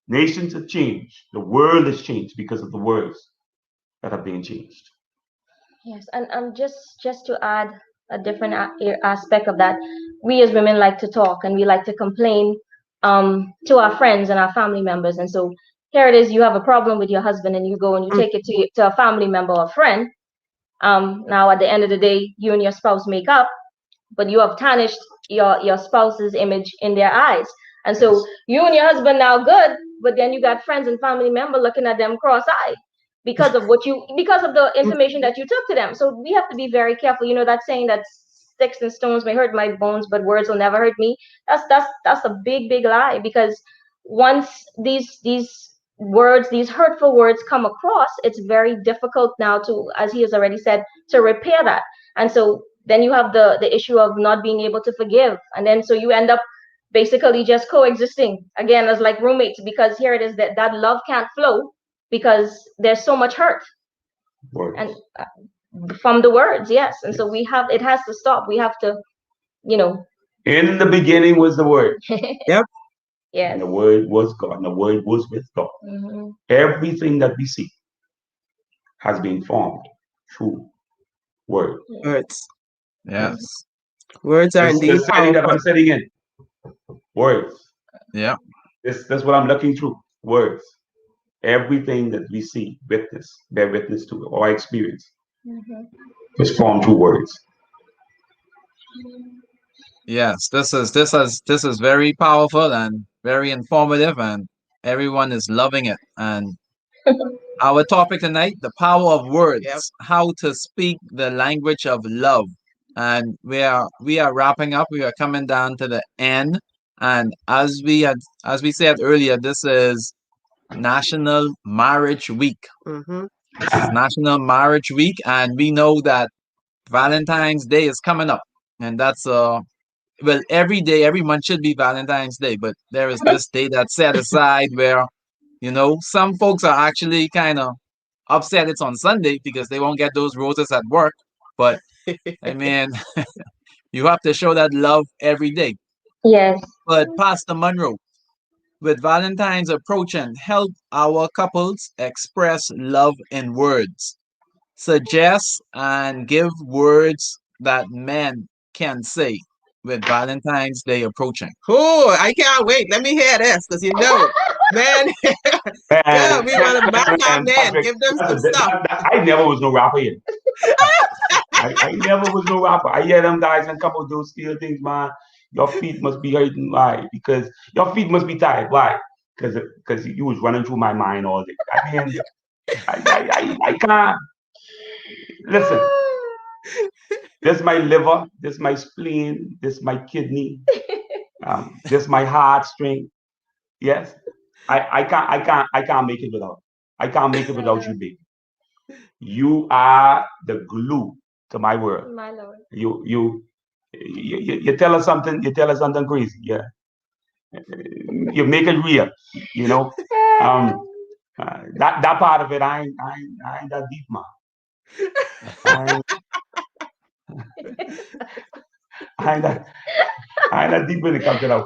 Nations have changed. The world is changed because of the words that are being changed. Yes, and just to add a different aspect of that, we as women like to talk and we like to complain to our friends and our family members. And so here it is, you have a problem with your husband and you go and you take it to a family member or friend. Now at the end of the day, you and your spouse make up, but you have tarnished your spouse's image in their eyes. And so you and your husband now good, but then you got friends and family member looking at them cross-eyed because of the information that you took to them. So we have to be very careful. You know that saying that sticks and stones may hurt my bones, but words will never hurt me. That's a big lie, because once these words, these hurtful words come across, it's very difficult now to, as he has already said, to repair that. And so then you have the issue of not being able to forgive, and then so you end up basically just coexisting again as like roommates, because here it is that love can't flow because there's so much hurt and Words. from the words. Yes, and so we have, it has to stop. We have to, you know. In the beginning was the Word, Yep. and Yes. the Word was God, and the Word was with God. Mm-hmm. Everything that we see has been formed through Word. Words. Mm-hmm. Yes. Words are The indeed setting that powerful. I'm sitting in, words. Yeah. That's what I'm looking through, words. Everything that we see, witness, bear witness to, or experience, Mm-hmm. is formed through words. Yes. This is very powerful and very informative, and everyone is loving it. And our topic tonight, the power of Yep. words, how to speak the language of love. And we are wrapping up. We are coming down to the end. And as we said earlier, this is National Marriage Week. Mm-hmm. This is National Marriage Week, and we know that Valentine's Day is coming up. And that's well, every day, every month should be Valentine's Day, but there is this day that's set aside where, some folks are actually kind of upset it's on Sunday because they won't get those roses at work. But I mean, you have to show that love every day. Yes. But Pastor Munroe, With Valentine's approaching, help our couples express love in words. Suggest and give words that men can say with Valentine's Day approaching. Oh, I can't wait. Let me hear this because man, yeah, Man, we want to mark our man, man, Patrick, give them some stuff. I never was no rapper yet. I never was no rapper. I hear them guys and couple of those steel things, man. Your feet must be hurting. Why? Because your feet must be tired. Why? Because you was running through my mind all day. I mean, I can't. Listen, this my liver, this my spleen, this my kidney, this my heartstring. Yes, I can't make it without. I can't make it without you, baby. You are the glue to my world. My lord. You tell us something. You tell us something crazy. Yeah, you make it real. You know, um, that part of it, I ain't that deep, man. I ain't, I ain't that I ain't that deep when it comes to that.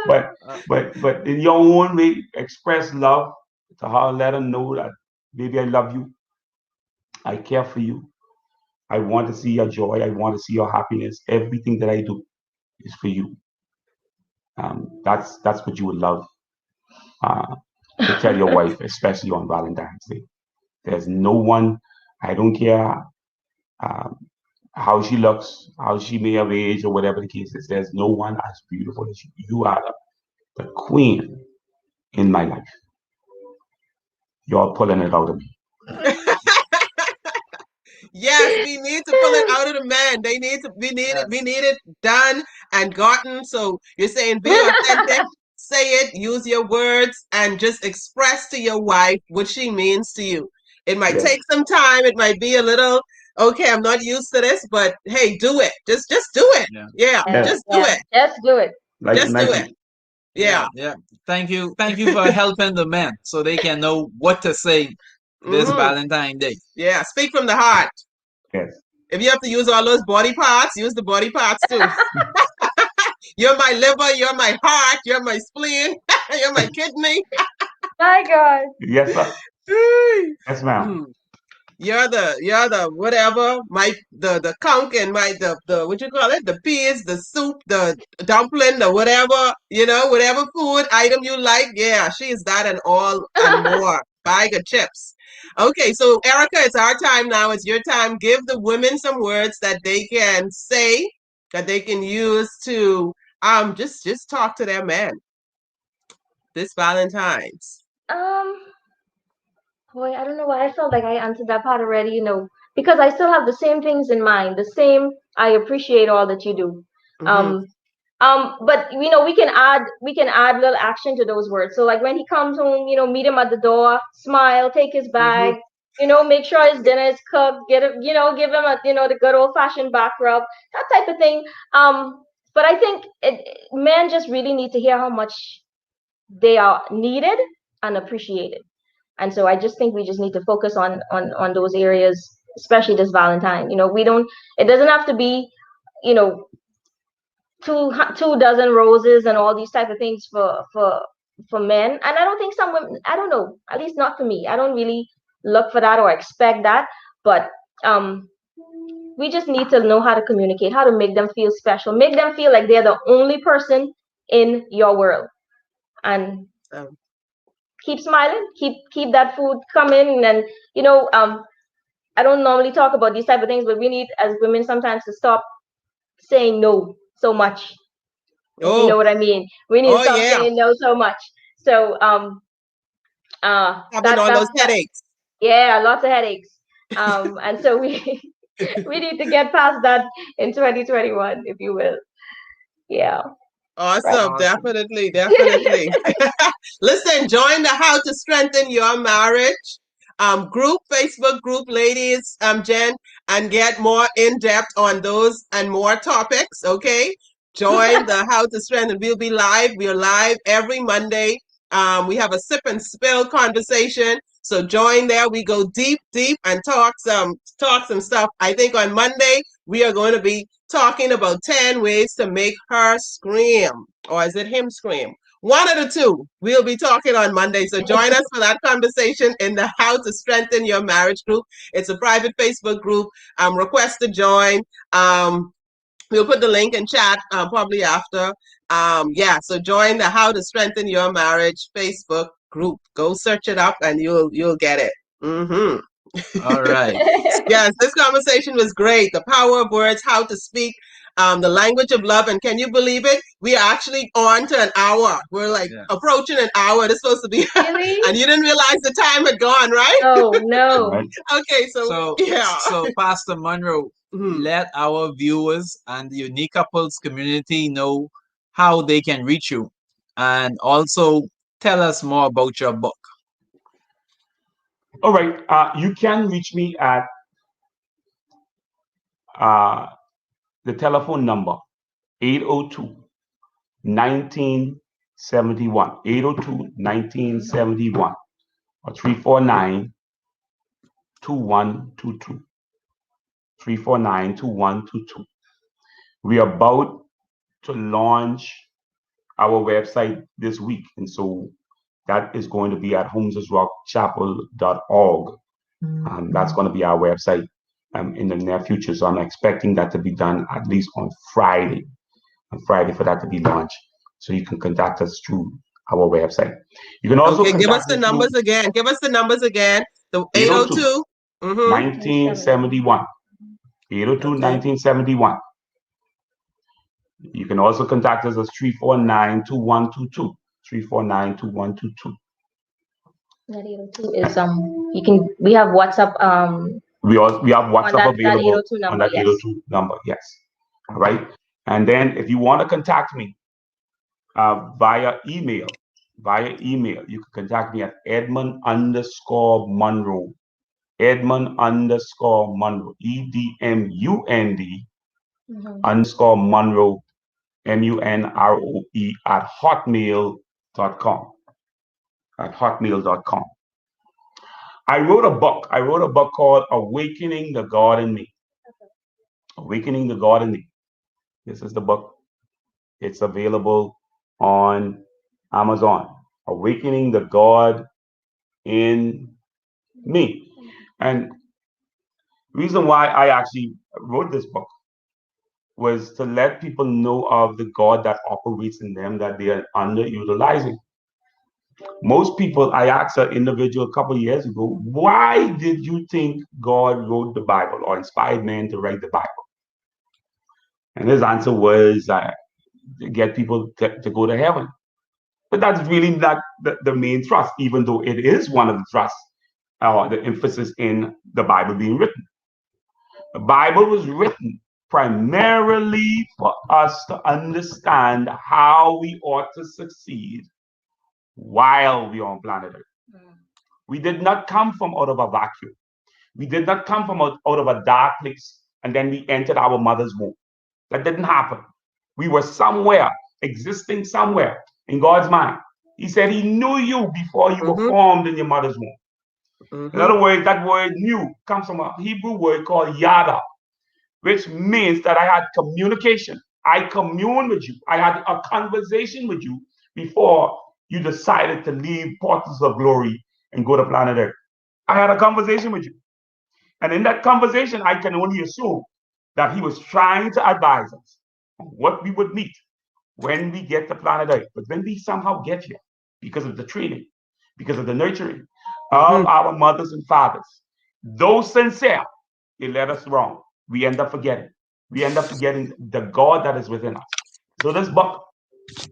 But Uh, but in your own way, express love to her. Let her know that, baby, I love you. I care for you. I want to see your joy. I want to see your happiness. Everything that I do is for you. That's what you would love uh, to tell your wife, especially on Valentine's Day. There's no one. I don't care um, how she looks, how she may have aged, or whatever the case is. There's no one as beautiful as you. You are the queen in my life. You're pulling it out of me. Yes, we need to pull it out of the man. They need to. We yes. need it done and gotten. So you're saying be authentic, say it, use your words, and just express to your wife what she means to you. It might Yes, take some time. It might be a little okay. I'm not used to this, but hey, do it. Just do it. Yeah. Yeah, Yeah, yes. just do yeah. it. Just do it. Like Just do like it. Yeah. Yeah. Yeah. Thank you for helping the men so they can know what to say this Mm-hmm. Valentine Day. Yeah. Speak from the heart. yes. If you have to use all those body parts, use the body parts too. You're my liver, you're my heart, you're my spleen, you're my kidney. My God. Yes, sir. Yes, ma'am. Mm. You're the whatever, my the conch and my the what you call it, the peas, the soup, the dumpling, the whatever, whatever food item you like. Yeah, she's that and all and more. Bag of chips. Okay, so Erica, it's our time now. It's your time. Give the women some words that they can say, that they can use to just talk to their man this Valentine's. um, Boy, I don't know why I felt like I answered that part already, because I still have the same things in mind. The same, I appreciate all that you do. Mm-hmm. Um, but we can add little action to those words. So like when he comes home, meet him at the door, smile, take his Mm-hmm. bag, make sure his dinner is cooked, get it, give him the good old fashioned back rub, that type of thing. But I think men just really need to hear how much they are needed and appreciated. And so I just think we just need to focus on those areas, especially this Valentine. We don't. It doesn't have to be, you know, two dozen roses and all these type of things for men. And I don't think some women. I don't know. At least not for me. I don't really look for that or expect that. But um, we just need to know how to communicate, how to make them feel special, make them feel like they're the only person in your world, and Um, keep smiling, keep that food coming, and you know um I don't normally talk about these type of things, but we need as women sometimes to stop saying no so much, if you know oh, what I mean. We need to oh stop yeah, saying no so much. So having that all those that headaches. yeah, lots of headaches. And so we we need to get past that in 2021, if you will. Yeah. Right. Awesome, Awesome. definitely, definitely. Listen, join the How to Strengthen Your Marriage group, Facebook group, ladies, Jen, and get more in depth on those and more topics. Okay, join the How to Strengthen. We'll be live. We're live every Monday. We have a sip and spill conversation. So join there. We go deep, deep, and talk some stuff. I think on Monday we are going to be talking about 10 ways to make her scream. or is it him scream? One of the two. We'll be talking on Monday. So join us for that conversation in the How to Strengthen Your Marriage group. It's a private Facebook group. Request to join. We'll put the link in chat probably after. Yeah, so join the How to Strengthen Your Marriage Facebook group. Go search it up and you'll get it. Mm-hmm. All right. Yes, this conversation was great. The power of words, how to speak, the language of love. And can you believe it? We are actually on to an hour. We're like approaching an hour. It's supposed to be, Really? and you didn't realize the time had gone, right? Oh no. Right? Okay, so yeah. So Pastor Munroe, Mhm. let our viewers and the Unique Couples community know how they can reach you, and also tell us more about your book. All right. You can reach me at uh, the telephone number 802-1971, 802-1971, or 349-2122, 349-2122. We are about to launch our website this week, and so that is going to be at holmesrockchapel.org. That's going to be our website in the near future. So I'm expecting that to be done at least on Friday for that to be launched. So you can contact us through our website. You can also Okay, give us contact the us through numbers again. Give us the numbers again. The 802 802. Mm-hmm. 1971. 802 Okay. 1971. You can also contact us at 349-2122. 349-2122. That 802 is we have WhatsApp We have on WhatsApp that available 802 on number, that yes. 802 number. Yes. All right. And then if you want to contact me via email, you can contact me at Edmund_Munroe. Edmund_Munroe. EDMUND _Munroe. MUNROE at hotmail.com. At hotmail.com. I wrote a book. Called Awakening the God in Me. Awakening the God in Me. This is the book. It's available on Amazon. Awakening the God in Me. And reason why I actually wrote this book was to let people know of the God that operates in them that they are underutilizing. Most people, I asked an individual a couple of years ago, why did you think God wrote the Bible or inspired man to write the Bible? And his answer was to get people to go to heaven. But that's really not the main thrust, even though it is one of the thrusts, the emphasis in the Bible being written. The Bible was written primarily for us to understand how we ought to succeed while we're on planet Earth. We did not come from out of a vacuum. We did not come from out of a dark place and then we entered our mother's womb. That didn't happen. We were somewhere, existing somewhere in God's mind. He said he knew you before you were formed in your mother's womb. In other words, that word "knew" comes from a Hebrew word called yada, which means that I had communication. I communed with you. I had a conversation with you before you decided to leave portals of glory and go to planet Earth. I had a conversation with you. And in that conversation, I can only assume that he was trying to advise us on what we would meet when we get to planet Earth. But when we somehow get here, because of the training, because of the nurturing of our mothers and fathers, though sincere, they led us wrong. We end up forgetting. We end up forgetting the God that is within us. So this book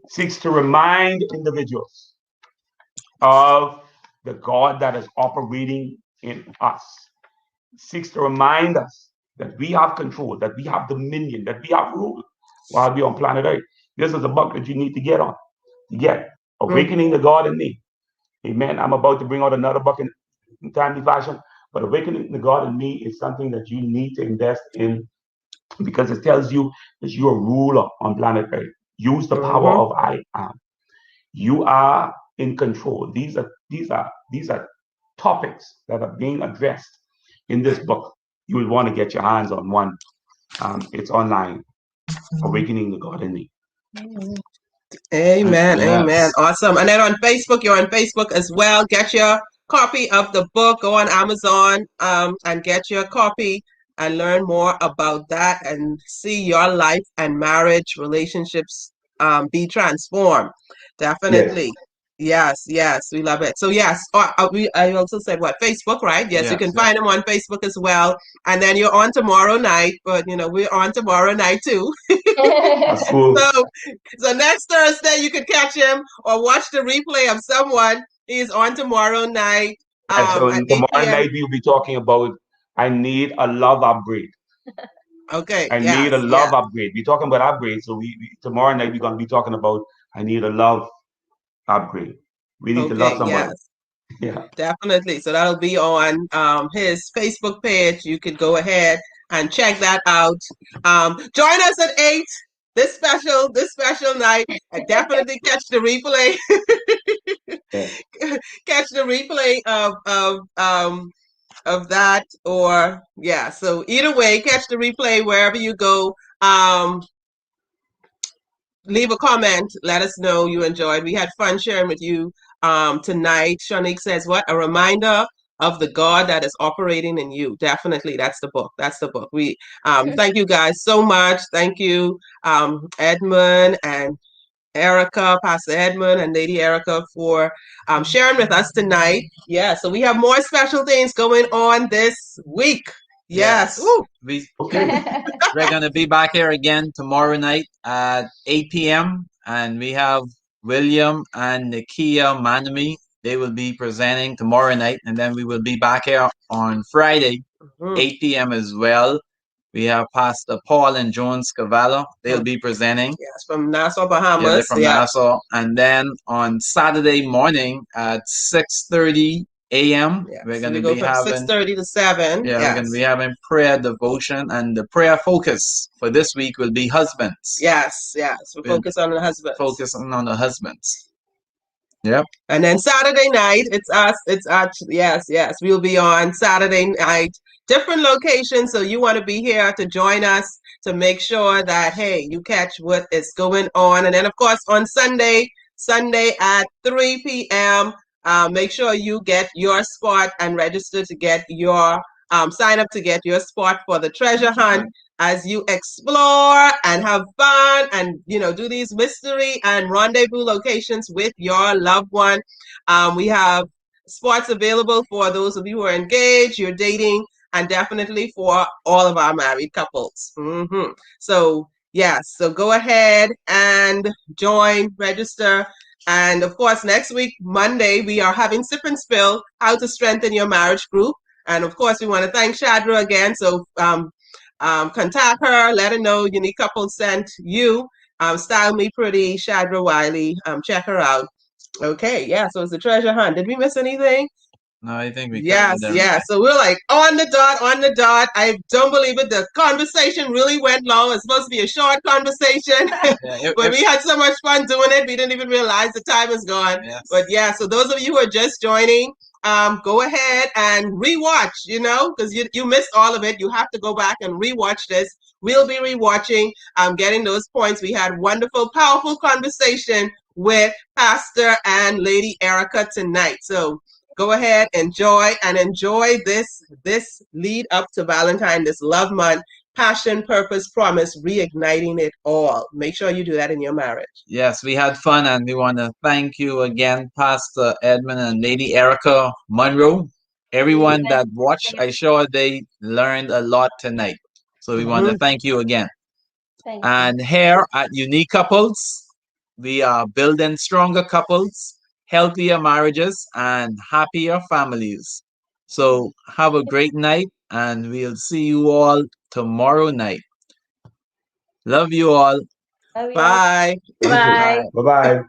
seeks to remind individuals of the God that is operating in us. It seeks to remind us that we have control, that we have dominion, that we have rule while we're on planet Earth. This is a book that you need to get on. You get Awakening the God in Me. Amen. I'm about to bring out another book in timely fashion, but Awakening the God in Me is something that you need to invest in because it tells you that you're a ruler on planet Earth. Use the power of I am. You are in control. These are topics that are being addressed in this book. You will want to get your hands on one. It's online. Awakening the God in Me. Amen. Amen. Yes. Awesome. And then on Facebook, you're on Facebook as well. Get your copy of the book. Go on Amazon and get your copy and learn more about that and see your life and marriage relationships be transformed. Yes, Definitely. Yes, yes, we love it. So yes, I also said what Facebook, right? Yes, you Yes. can find them on Facebook as well. And then you're on tomorrow night, but we're on tomorrow night too. that's cool. So so next Thursday you can catch him or watch the replay of someone. He's on tomorrow night Yes, so at 8 tomorrow p.m. night we'll be talking about I need a love upgrade. Okay, I need a yes, yes. love upgrade. We're talking about upgrade, so tomorrow night we're gonna be talking about I need a love upgrade. We need to love Okay, somebody. yes, Yeah. definitely. So that'll be on his Facebook page. You could go ahead and check that out. Join us at 8 this special night. And definitely catch the replay. Yeah. Catch the replay of that or yeah, so either way, catch the replay wherever you go. Leave a comment, let us know you enjoyed. We had fun sharing with you tonight. Shanique says what a reminder of the God that is operating in you. Definitely, that's the book. We thank you guys so much. Thank you, Edmund and Erica, Pastor Edmund, and Lady Erica for sharing with us tonight. Yeah, so we have more special things going on this week. Yes. Yes. Woo. We Okay. we're gonna be back here again tomorrow night at 8 p.m. and we have William and Nikia Manami. They will be presenting tomorrow night, and then we will be back here on Friday, Mhm. 8 p.m. as well. We have Pastor Paul and Jones Cavallo. They'll be presenting. Yes, from Nassau, Yeah, they're Bahamas. from Yeah. Nassau. And then on Saturday morning at 6:30 a.m., Yeah. we're So going we to go be from having 6:30 to 7. yeah, we're going to be Yes. having prayer devotion, and the prayer focus for this week will be husbands. Yes. Yes. We We'll focus on the husbands. focus on the husbands. Yep. And then Saturday night, it's us. It's actually, yes, yes. We'll be on Saturday night, different locations. So you want to be here to join us to make sure that, hey, you catch what is going on. And then, of course, on Sunday at 3 p.m., make sure you get your spot and register to get your, sign up to get your spot for the treasure hunt as you explore and have fun and do these mystery and rendezvous locations with your loved one. We have spots available for those of you who are engaged, you're dating, and definitely for all of our married couples. So yes, so go ahead and join, register. And of course, next week, Monday, we are having Sip and Spill, How to Strengthen Your Marriage group. And of course, we want to thank Shadra again. So contact her, let her know Unique Couple sent you. Style Me Pretty, Shadra Wiley. Check her out. Okay, yeah, so it's the treasure hunt. Did we miss anything? No, I think we Yes, covered yes. everything. So we're like on the dot, on the dot. I don't believe it. The conversation really went long. It's supposed to be a short conversation, Yeah. but we had so much fun doing it. We didn't even realize the time is gone. Yes. But yeah, so those of you who are just joining, go ahead and rewatch, because you missed all of it. You have to go back and rewatch this. We'll be rewatching, getting those points. We had wonderful, powerful conversation with Pastor and Lady Erica tonight. So go ahead, enjoy this lead up to Valentine, this love month, passion, purpose, promise, reigniting it all. Make sure you do that in your marriage. Yes, we had fun, and we want to thank you again, Pastor Edmund and Lady Erica Munroe. Everyone that watched, I sure they learned a lot tonight. So we want to thank you again. Thank you. And here at Unique Couples, we are building stronger couples, healthier marriages, and happier families. So have a great night, and we'll see you all tomorrow night. Love you all. Love you all. Bye. Thank you. Bye. Bye. Bye bye.